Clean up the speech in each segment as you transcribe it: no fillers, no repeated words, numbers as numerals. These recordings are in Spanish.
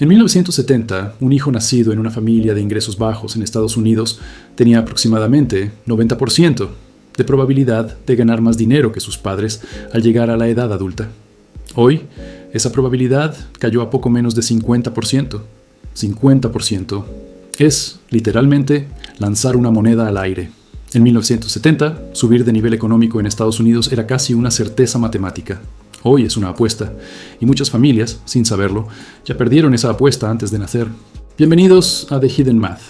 En 1970, un hijo nacido en una familia de ingresos bajos en Estados Unidos tenía aproximadamente 90% de probabilidad de ganar más dinero que sus padres al llegar a la edad adulta. Hoy, esa probabilidad cayó a poco menos de 50%. 50% es, literalmente, lanzar una moneda al aire. En 1970, subir de nivel económico en Estados Unidos era casi una certeza matemática. Hoy es una apuesta, y muchas familias, sin saberlo, ya perdieron esa apuesta antes de nacer. Bienvenidos a The Hidden Math.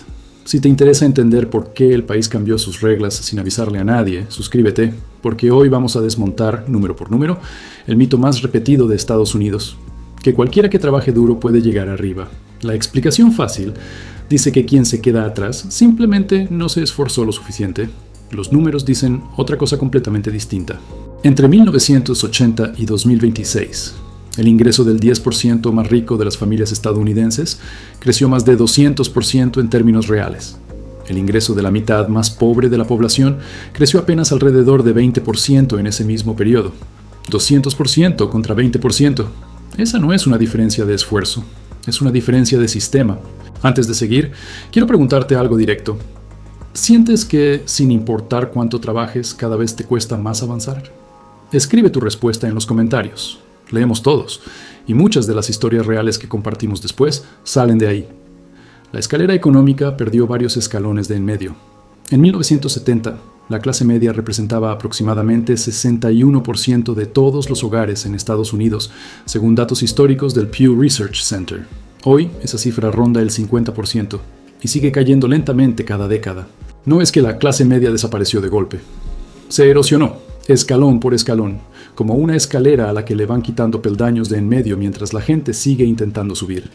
Si te interesa entender por qué el país cambió sus reglas sin avisarle a nadie, suscríbete, porque hoy vamos a desmontar, número por número, el mito más repetido de Estados Unidos, que cualquiera que trabaje duro puede llegar arriba. La explicación fácil dice que quien se queda atrás simplemente no se esforzó lo suficiente. Los números dicen otra cosa completamente distinta. Entre 1980 y 2026, el ingreso del 10% más rico de las familias estadounidenses creció más de 200% en términos reales. El ingreso de la mitad más pobre de la población creció apenas alrededor de 20% en ese mismo periodo. 200% contra 20%. Esa no es una diferencia de esfuerzo, es una diferencia de sistema. Antes de seguir, quiero preguntarte algo directo. ¿Sientes que, sin importar cuánto trabajes, cada vez te cuesta más avanzar? Escribe tu respuesta en los comentarios. Leemos todos, y muchas de las historias reales que compartimos después salen de ahí. La escalera económica perdió varios escalones de en medio. En 1970, la clase media representaba aproximadamente 61% de todos los hogares en Estados Unidos, según datos históricos del Pew Research Center. Hoy, esa cifra ronda el 50%, y sigue cayendo lentamente cada década. No es que la clase media desapareció de golpe. Se erosionó, escalón por escalón, como una escalera a la que le van quitando peldaños de en medio mientras la gente sigue intentando subir.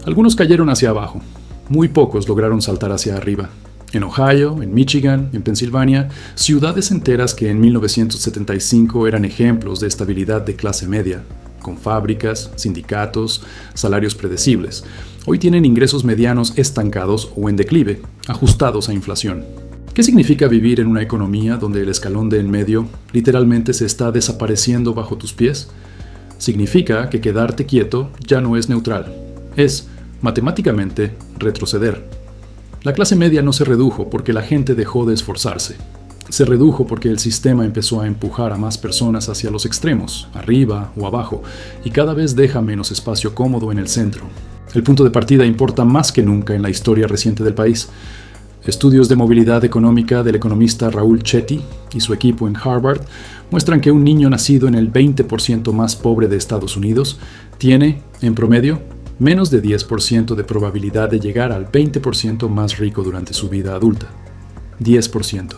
Algunos cayeron hacia abajo, muy pocos lograron saltar hacia arriba. En Ohio, en Michigan, en Pensilvania, ciudades enteras que en 1975 eran ejemplos de estabilidad de clase media, con fábricas, sindicatos, salarios predecibles, hoy tienen ingresos medianos estancados o en declive, ajustados a inflación. ¿Qué significa vivir en una economía donde el escalón de en medio literalmente se está desapareciendo bajo tus pies? Significa que quedarte quieto ya no es neutral, es, matemáticamente, retroceder. La clase media no se redujo porque la gente dejó de esforzarse. Se redujo porque el sistema empezó a empujar a más personas hacia los extremos, arriba o abajo, y cada vez deja menos espacio cómodo en el centro. El punto de partida importa más que nunca en la historia reciente del país. Estudios de movilidad económica del economista Raúl Chetty y su equipo en Harvard muestran que un niño nacido en el 20% más pobre de Estados Unidos tiene, en promedio, menos de 10% de probabilidad de llegar al 20% más rico durante su vida adulta. 10%.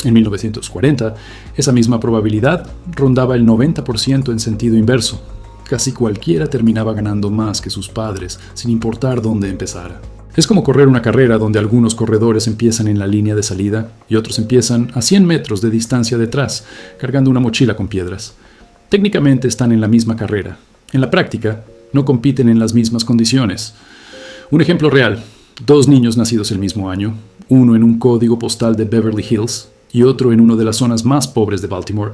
En 1940, esa misma probabilidad rondaba el 90% en sentido inverso. Casi cualquiera terminaba ganando más que sus padres, sin importar dónde empezara. Es como correr una carrera donde algunos corredores empiezan en la línea de salida y otros empiezan a 100 metros de distancia detrás, cargando una mochila con piedras. Técnicamente están en la misma carrera. En la práctica, no compiten en las mismas condiciones. Un ejemplo real: 2 niños nacidos el mismo año, uno en un código postal de Beverly Hills y otro en una de las zonas más pobres de Baltimore,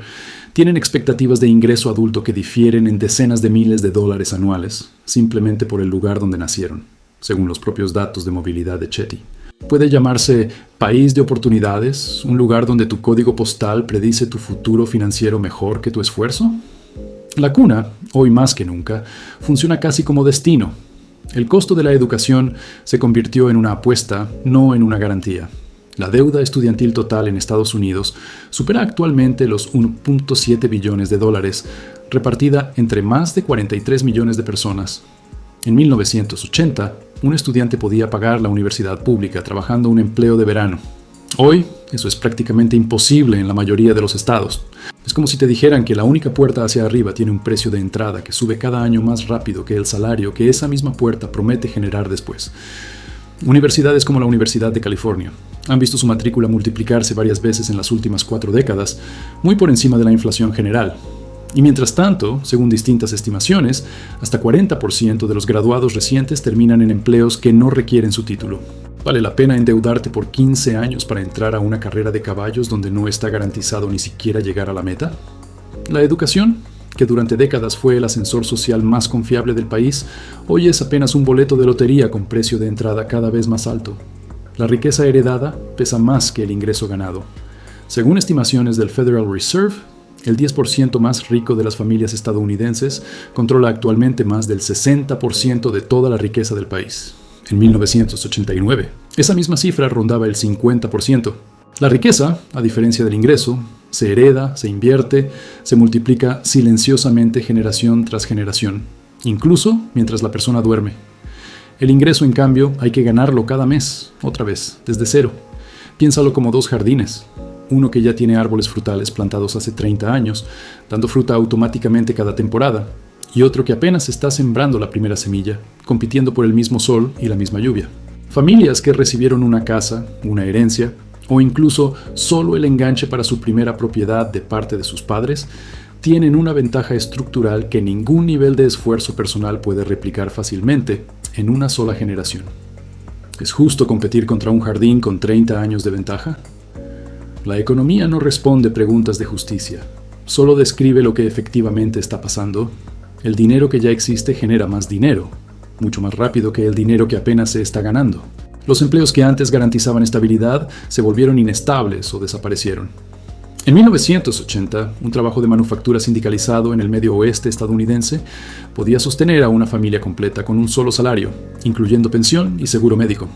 tienen expectativas de ingreso adulto que difieren en decenas de miles de dólares anuales, simplemente por el lugar donde nacieron, según los propios datos de movilidad de Chetty. ¿Puede llamarse país de oportunidades, un lugar donde tu código postal predice tu futuro financiero mejor que tu esfuerzo? La cuna, hoy más que nunca, funciona casi como destino. El costo de la educación se convirtió en una apuesta, no en una garantía. La deuda estudiantil total en Estados Unidos supera actualmente los 1.7 billones de dólares, repartida entre más de 43 millones de personas. En 1980, un estudiante podía pagar la universidad pública trabajando un empleo de verano. Hoy, eso es prácticamente imposible en la mayoría de los estados. Es como si te dijeran que la única puerta hacia arriba tiene un precio de entrada que sube cada año más rápido que el salario que esa misma puerta promete generar después. Universidades como la Universidad de California han visto su matrícula multiplicarse varias veces en las últimas 4 décadas, muy por encima de la inflación general. Y mientras tanto, según distintas estimaciones, hasta 40% de los graduados recientes terminan en empleos que no requieren su título. ¿Vale la pena endeudarte por 15 años para entrar a una carrera de caballos donde no está garantizado ni siquiera llegar a la meta? La educación que durante décadas fue el ascensor social más confiable del país, hoy es apenas un boleto de lotería con precio de entrada cada vez más alto. La riqueza heredada pesa más que el ingreso ganado. Según estimaciones del Federal Reserve, el 10% más rico de las familias estadounidenses controla actualmente más del 60% de toda la riqueza del país. En 1989, esa misma cifra rondaba el 50%. La riqueza, a diferencia del ingreso, se hereda, se invierte, se multiplica silenciosamente generación tras generación, incluso mientras la persona duerme. El ingreso, en cambio, hay que ganarlo cada mes, otra vez, desde cero. Piénsalo como dos jardines. Uno que ya tiene árboles frutales plantados hace 30 años, dando fruta automáticamente cada temporada, y otro que apenas está sembrando la primera semilla, compitiendo por el mismo sol y la misma lluvia. Familias que recibieron una casa, una herencia, o incluso solo el enganche para su primera propiedad de parte de sus padres, tienen una ventaja estructural que ningún nivel de esfuerzo personal puede replicar fácilmente en una sola generación. ¿Es justo competir contra un jardín con 30 años de ventaja? La economía no responde preguntas de justicia, solo describe lo que efectivamente está pasando. El dinero que ya existe genera más dinero, mucho más rápido que el dinero que apenas se está ganando. Los empleos que antes garantizaban estabilidad se volvieron inestables o desaparecieron. En 1980, un trabajo de manufactura sindicalizado en el medio oeste estadounidense podía sostener a una familia completa con un solo salario, incluyendo pensión y seguro médico.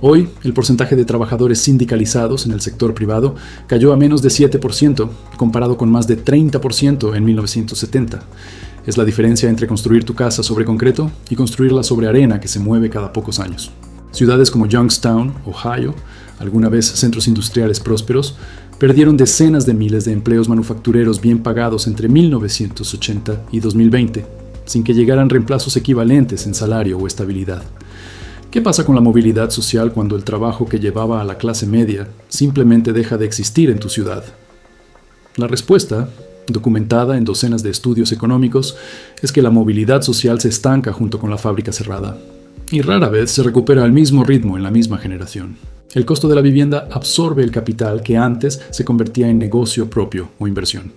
Hoy, el porcentaje de trabajadores sindicalizados en el sector privado cayó a menos de 7%, comparado con más de 30% en 1970. Es la diferencia entre construir tu casa sobre concreto y construirla sobre arena que se mueve cada pocos años. Ciudades como Youngstown, Ohio, alguna vez centros industriales prósperos, perdieron decenas de miles de empleos manufactureros bien pagados entre 1980 y 2020, sin que llegaran reemplazos equivalentes en salario o estabilidad. ¿Qué pasa con la movilidad social cuando el trabajo que llevaba a la clase media simplemente deja de existir en tu ciudad? La respuesta, documentada en docenas de estudios económicos, es que la movilidad social se estanca junto con la fábrica cerrada, y rara vez se recupera al mismo ritmo en la misma generación. El costo de la vivienda absorbe el capital que antes se convertía en negocio propio o inversión.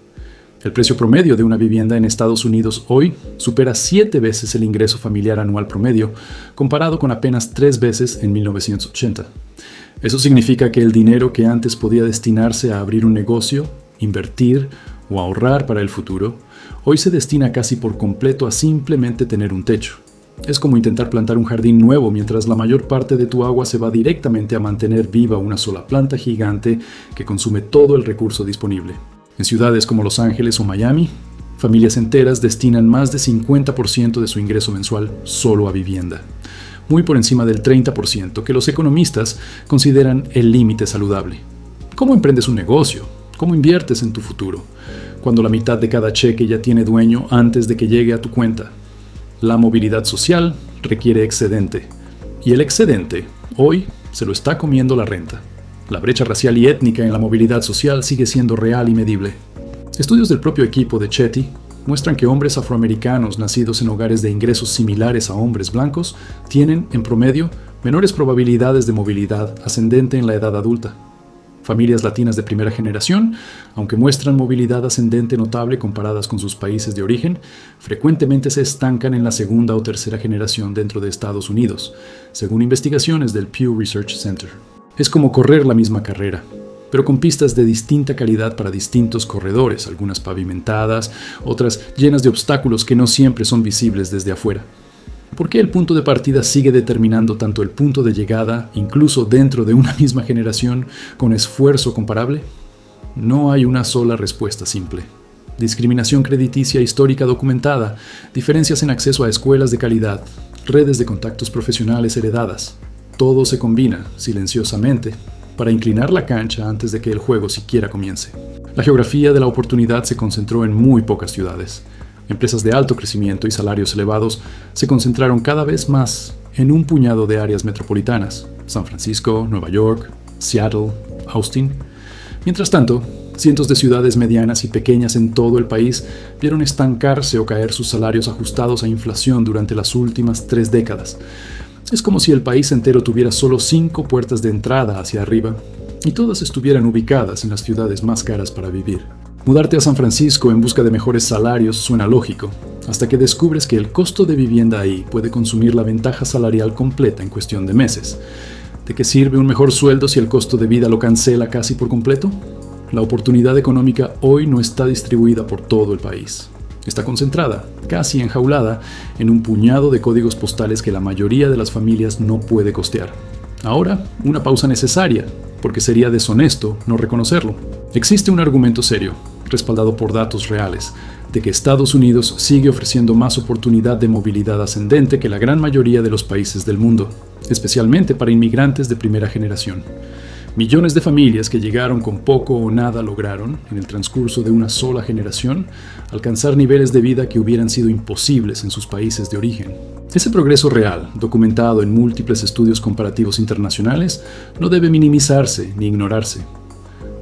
El precio promedio de una vivienda en Estados Unidos hoy supera 7 veces el ingreso familiar anual promedio, comparado con apenas 3 veces en 1980. Eso significa que el dinero que antes podía destinarse a abrir un negocio, invertir o ahorrar para el futuro, hoy se destina casi por completo a simplemente tener un techo. Es como intentar plantar un jardín nuevo mientras la mayor parte de tu agua se va directamente a mantener viva una sola planta gigante que consume todo el recurso disponible. En ciudades como Los Ángeles o Miami, familias enteras destinan más de 50% de su ingreso mensual solo a vivienda, muy por encima del 30% que los economistas consideran el límite saludable. ¿Cómo emprendes un negocio? ¿Cómo inviertes en tu futuro? Cuando la mitad de cada cheque ya tiene dueño antes de que llegue a tu cuenta. La movilidad social requiere excedente, y el excedente, hoy, se lo está comiendo la renta. La brecha racial y étnica en la movilidad social sigue siendo real y medible. Estudios del propio equipo de Chetty muestran que hombres afroamericanos nacidos en hogares de ingresos similares a hombres blancos tienen, en promedio, menores probabilidades de movilidad ascendente en la edad adulta. Familias latinas de primera generación, aunque muestran movilidad ascendente notable comparadas con sus países de origen, frecuentemente se estancan en la segunda o tercera generación dentro de Estados Unidos, según investigaciones del Pew Research Center. Es como correr la misma carrera, pero con pistas de distinta calidad para distintos corredores, algunas pavimentadas, otras llenas de obstáculos que no siempre son visibles desde afuera. ¿Por qué el punto de partida sigue determinando tanto el punto de llegada, incluso dentro de una misma generación, con esfuerzo comparable? No hay una sola respuesta simple. Discriminación crediticia histórica documentada, diferencias en acceso a escuelas de calidad, redes de contactos profesionales heredadas. Todo se combina, silenciosamente, para inclinar la cancha antes de que el juego siquiera comience. La geografía de la oportunidad se concentró en muy pocas ciudades. Empresas de alto crecimiento y salarios elevados se concentraron cada vez más en un puñado de áreas metropolitanas: San Francisco, Nueva York, Seattle, Austin. Mientras tanto, cientos de ciudades medianas y pequeñas en todo el país vieron estancarse o caer sus salarios ajustados a inflación durante las últimas 3 décadas. Es como si el país entero tuviera solo 5 puertas de entrada hacia arriba y todas estuvieran ubicadas en las ciudades más caras para vivir. Mudarte a San Francisco en busca de mejores salarios suena lógico, hasta que descubres que el costo de vivienda ahí puede consumir la ventaja salarial completa en cuestión de meses. ¿De qué sirve un mejor sueldo si el costo de vida lo cancela casi por completo? La oportunidad económica hoy no está distribuida por todo el país. Está concentrada, casi enjaulada, en un puñado de códigos postales que la mayoría de las familias no puede costear. Ahora, una pausa necesaria, porque sería deshonesto no reconocerlo. Existe un argumento serio, respaldado por datos reales, de que Estados Unidos sigue ofreciendo más oportunidad de movilidad ascendente que la gran mayoría de los países del mundo, especialmente para inmigrantes de primera generación. Millones de familias que llegaron con poco o nada lograron, en el transcurso de una sola generación, alcanzar niveles de vida que hubieran sido imposibles en sus países de origen. Ese progreso real, documentado en múltiples estudios comparativos internacionales, no debe minimizarse ni ignorarse.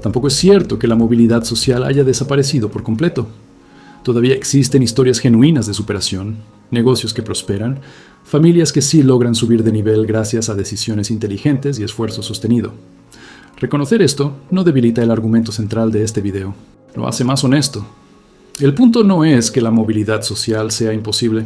Tampoco es cierto que la movilidad social haya desaparecido por completo. Todavía existen historias genuinas de superación, negocios que prosperan, familias que sí logran subir de nivel gracias a decisiones inteligentes y esfuerzo sostenido. Reconocer esto no debilita el argumento central de este video, lo hace más honesto. El punto no es que la movilidad social sea imposible.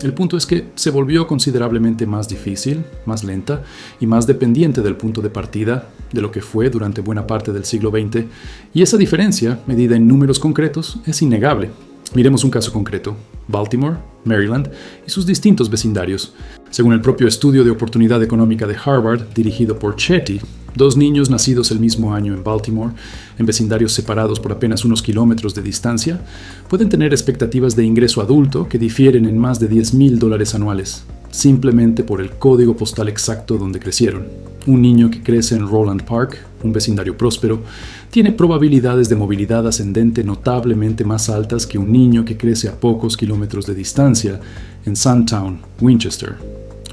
El punto es que se volvió considerablemente más difícil, más lenta y más dependiente del punto de partida de lo que fue durante buena parte del siglo XX, y esa diferencia, medida en números concretos, es innegable. Miremos un caso concreto: Baltimore, Maryland y sus distintos vecindarios. Según el propio estudio de oportunidad económica de Harvard, dirigido por Chetty, 2 niños nacidos el mismo año en Baltimore, en vecindarios separados por apenas unos kilómetros de distancia, pueden tener expectativas de ingreso adulto que difieren en más de $10,000 anuales, simplemente por el código postal exacto donde crecieron. Un niño que crece en Roland Park, un vecindario próspero, tiene probabilidades de movilidad ascendente notablemente más altas que un niño que crece a pocos kilómetros de distancia en Sandtown, Winchester,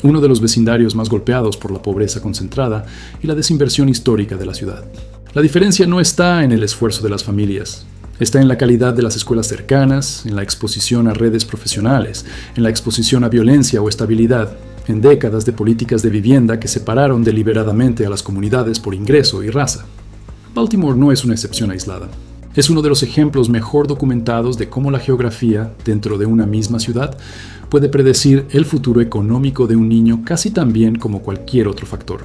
uno de los vecindarios más golpeados por la pobreza concentrada y la desinversión histórica de la ciudad. La diferencia no está en el esfuerzo de las familias. Está en la calidad de las escuelas cercanas, en la exposición a redes profesionales, en la exposición a violencia o estabilidad, en décadas de políticas de vivienda que separaron deliberadamente a las comunidades por ingreso y raza. Baltimore no es una excepción aislada. Es uno de los ejemplos mejor documentados de cómo la geografía, dentro de una misma ciudad, puede predecir el futuro económico de un niño casi tan bien como cualquier otro factor.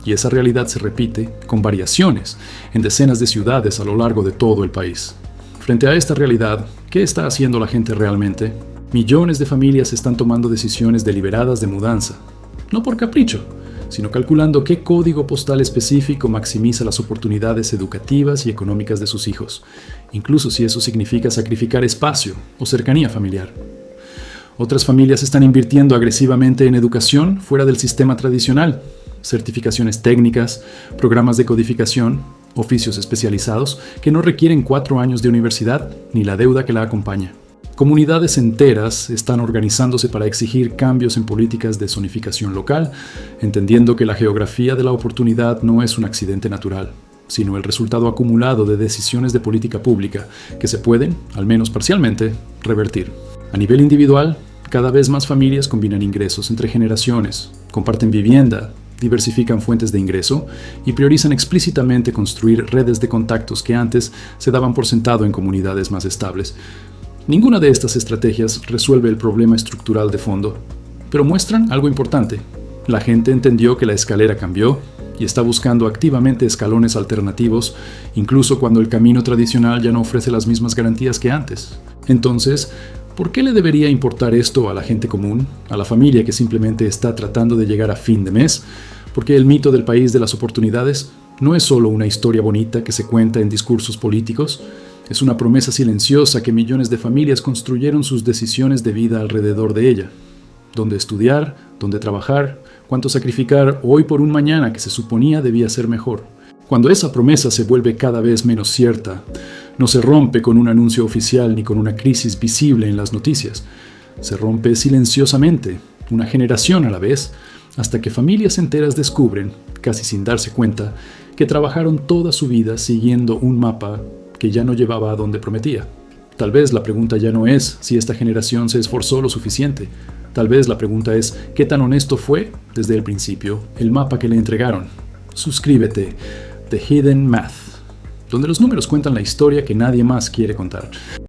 Y esa realidad se repite, con variaciones, en decenas de ciudades a lo largo de todo el país. Frente a esta realidad, ¿qué está haciendo la gente realmente? Millones de familias están tomando decisiones deliberadas de mudanza, no por capricho, sino calculando qué código postal específico maximiza las oportunidades educativas y económicas de sus hijos, incluso si eso significa sacrificar espacio o cercanía familiar. Otras familias están invirtiendo agresivamente en educación fuera del sistema tradicional, certificaciones técnicas, programas de codificación, oficios especializados que no requieren 4 años de universidad ni la deuda que la acompaña. Comunidades enteras están organizándose para exigir cambios en políticas de zonificación local, entendiendo que la geografía de la oportunidad no es un accidente natural, sino el resultado acumulado de decisiones de política pública que se pueden, al menos parcialmente, revertir. A nivel individual, cada vez más familias combinan ingresos entre generaciones, comparten vivienda, diversifican fuentes de ingreso y priorizan explícitamente construir redes de contactos que antes se daban por sentado en comunidades más estables. Ninguna de estas estrategias resuelve el problema estructural de fondo, pero muestran algo importante. La gente entendió que la escalera cambió y está buscando activamente escalones alternativos, incluso cuando el camino tradicional ya no ofrece las mismas garantías que antes. Entonces, ¿por qué le debería importar esto a la gente común, a la familia que simplemente está tratando de llegar a fin de mes? Porque el mito del país de las oportunidades no es solo una historia bonita que se cuenta en discursos políticos, es una promesa silenciosa que millones de familias construyeron sus decisiones de vida alrededor de ella. Dónde estudiar, dónde trabajar, cuánto sacrificar hoy por un mañana que se suponía debía ser mejor. Cuando esa promesa se vuelve cada vez menos cierta, no se rompe con un anuncio oficial ni con una crisis visible en las noticias. Se rompe silenciosamente, una generación a la vez, hasta que familias enteras descubren, casi sin darse cuenta, que trabajaron toda su vida siguiendo un mapa que ya no llevaba a donde prometía. Tal vez la pregunta ya no es si esta generación se esforzó lo suficiente. Tal vez la pregunta es qué tan honesto fue, desde el principio, el mapa que le entregaron. Suscríbete. The Hidden Math. donde los números cuentan la historia que nadie más quiere contar.